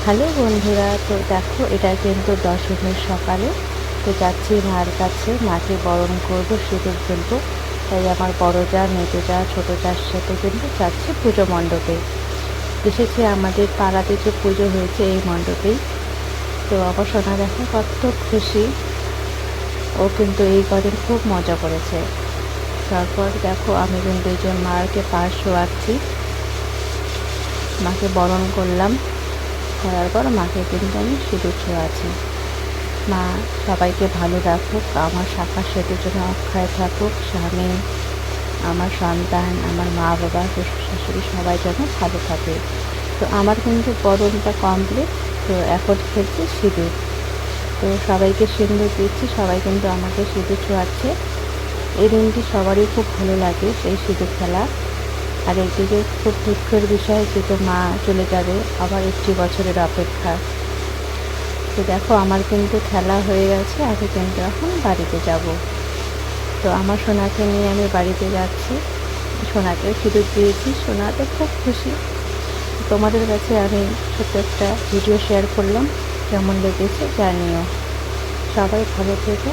Hello বন্ধুরা, তো দেখো এটা কিন্তু দশমীর সকালে। তো যাচ্ছি মার কাছে, মাকে বরণ করবো, সিঁদুর ফেলবো। তাই আমার বড় যা, মেজো যা, ছোটো যার সাথে কিন্তু যাচ্ছি পুজো মণ্ডপে। এসেছি আমাদের পাড়াতে যে পুজো হয়েছে এই মণ্ডপেই। তো আমার সোনা দেখো কত খুশি, ও কিন্তু এই কদিন খুব মজা করেছে। তারপর দেখো আমি কিন্তু এই যে মাকে পাশ শোয়াচ্ছি, মাকে বরণ করলাম। করার পর মাকে কিন্তু আমি সিঁদুর ছোঁয়াচ্ছি। মা সবাইকে ভালো রাখুক, আমার শাখা সেতুর জন্য অক্ষয় থাকুক, স্বামী, আমার সন্তান, আমার মা বাবা, শ্বশুর শাশুড়ি সবাই যেন ভালো থাকে। তো আমার কিন্তু বরণটা কমপ্লিট। তো এখন খেলছি সিঁদুর। তো সবাইকে সিঁদুর দিচ্ছি, সবাই কিন্তু আমাকে সিঁদুর ছোঁয়াচ্ছে। এই দিনটি সবারই খুব ভালো লাগে, সেই সিঁদুর খেলা। আর একদিকে খুব দুঃখের বিষয়, যেহেতু মা চলে যাবে, আবার 1 বছরের অপেক্ষা। তো দেখো আমার কিন্তু খেলা হয়ে গেছে, আমি কিন্তু এখন বাড়িতে যাব। তো আমার সোনাকে নিয়ে আমি বাড়িতে যাচ্ছি। সোনাকে সিঁদুর দিয়েছি, সোনা তো খুব খুশি। তোমাদের কাছে আমি ছোট্ট একটা ভিডিও শেয়ার করলাম, কেমন লেগেছে জানিও। সবাই ভালো থেকো,